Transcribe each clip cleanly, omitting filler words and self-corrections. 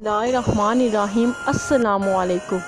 बिस्मिल्लाहिर्रहमानिर्रहीम। अस्सलामुअलैकुम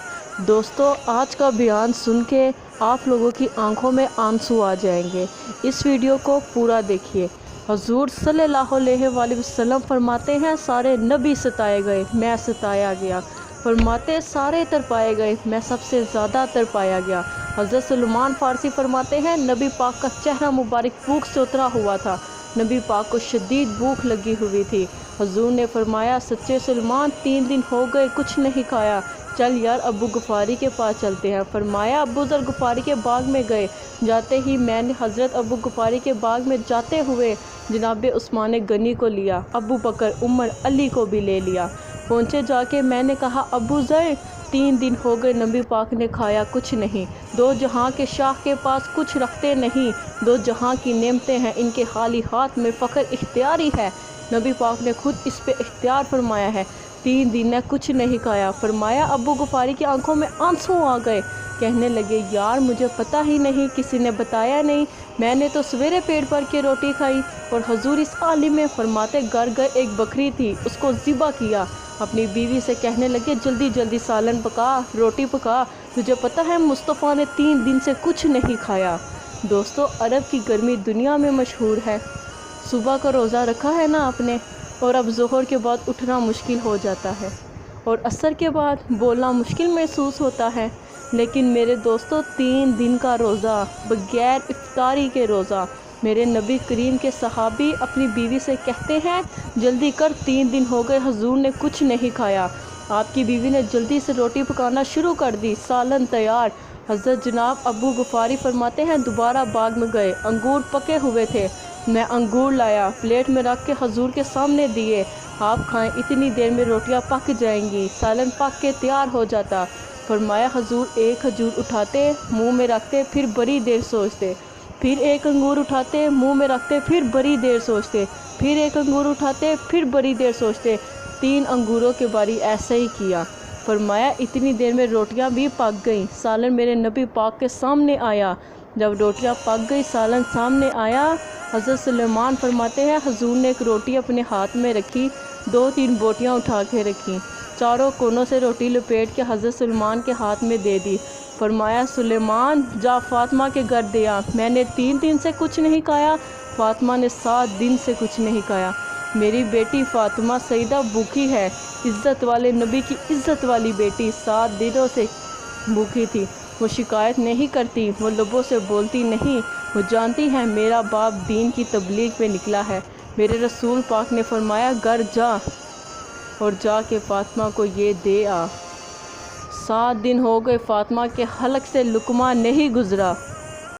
दोस्तों, आज का बयान सुन के आप लोगों की आंखों में आंसू आ जाएंगे। इस वीडियो को पूरा देखिए। हजूर सल्लल्लाहु अलैहि वसल्लम फरमाते हैं, सारे नबी सताए गए, मैं सताया गया। फरमाते सारे तरपाए गए, मैं सबसे ज़्यादा तरपाया गया। हज़रत सलमान फ़ारसी फरमाते हैं, नबी पाक का चेहरा मुबारक भूख से उतरा हुआ था। नबी पाक को शदीद भूख लगी हुई थी। हजूर ने फरमाया, सच्चे सलमान 3 दिन हो गए कुछ नहीं खाया, चल यार अबू गफ़ारी के पास चलते हैं। फरमाया अबू ज़र गफ़ारी के बाग में गए। जाते ही मैंने हज़रत अबू गफ़ारी के बाग में जाते हुए जनाब उस्मान गनी को लिया, अबू बकर, उमर, अली को भी ले लिया। पहुँचे जाके मैंने कहा, अबू ज़र 3 दिन हो गए नबी पाक ने खाया कुछ नहीं। दो जहां के शाह के पास कुछ रखते नहीं, दो जहां की नेमतें हैं, इनके खाली हाथ में फ़ख्र इख्तियारी है। नबी पाक ने खुद इस पे इख्तियार फरमाया है। 3 दिन ने कुछ नहीं खाया। फरमाया अबू गफ़ारी की आंखों में आंसू आ गए। कहने लगे, यार मुझे पता ही नहीं, किसी ने बताया नहीं, मैंने तो सवेरे पेट भर के रोटी खाई। और हजूर इस आलिम में फरमाते, घर घर एक बकरी थी, उसको ज़िबा किया। अपनी बीवी से कहने लगे, जल्दी जल्दी सालन पका, रोटी पका, तुझे पता है मुस्तफ़ा ने 3 दिन से कुछ नहीं खाया। दोस्तों, अरब की गर्मी दुनिया में मशहूर है। सुबह का रोज़ा रखा है ना आपने, और अब ज़ोहर के बाद उठना मुश्किल हो जाता है और असर के बाद बोलना मुश्किल महसूस होता है। लेकिन मेरे दोस्तों, 3 दिन का रोज़ा, बगैर इफ्तारी के रोज़ा। मेरे नबी करीम के सहाबी अपनी बीवी से कहते हैं, जल्दी कर, 3 दिन हो गए हजूर ने कुछ नहीं खाया। आपकी बीवी ने जल्दी से रोटी पकाना शुरू कर दी, सालन तैयार। हज़रत जनाब अबू गफ़ारी फरमाते हैं, दोबारा बाग में गए, अंगूर पके हुए थे, मैं अंगूर लाया, प्लेट में रख के हजूर के सामने दिए, आप खाएं, इतनी देर में रोटियां पक जाएंगी, सालन पक के तैयार हो जाता। फरमाया हजूर एक खजूर उठाते, मुंह में रखते, फिर बड़ी देर सोचते, फिर एक अंगूर उठाते, मुंह में रखते, फिर बड़ी देर सोचते, फिर एक अंगूर उठाते, फिर बड़ी देर सोचते। 3 अंगूरों के बारी ऐसे ही किया। फरमाया इतनी देर में रोटियां भी पक गईं, सालन मेरे नबी पाक के सामने आया। जब रोटियां पक गई, सालन सामने आया, हज़रत सुलेमान फरमाते हैं, हजूर ने एक रोटी अपने हाथ में रखी, 2-3 बोटियां उठा के रखी, चारों कोनों से रोटी लपेट के हज़रत सुलेमान के हाथ में दे दी। फरमाया, सुलेमान जा फ़ातिमा के घर दे आ, मैंने 3 दिन से कुछ नहीं खाया, फ़ातिमा ने 7 दिन से कुछ नहीं खाया। मेरी बेटी फ़ातिमा सईदा भूखी है, इज़्ज़त वाले नबी की इज़्ज़त वाली बेटी 7 दिनों से भूखी थी। वो शिकायत नहीं करती, वो लबों से बोलती नहीं, वो जानती है मेरा बाप दीन की तबलीग पे निकला है। मेरे रसूल पाक ने फरमाया, घर जा और जाके फ़ातिमा को ये दे आ। 7 दिन हो गए, फ़ातिमा के हलक से लुकमा नहीं गुज़रा।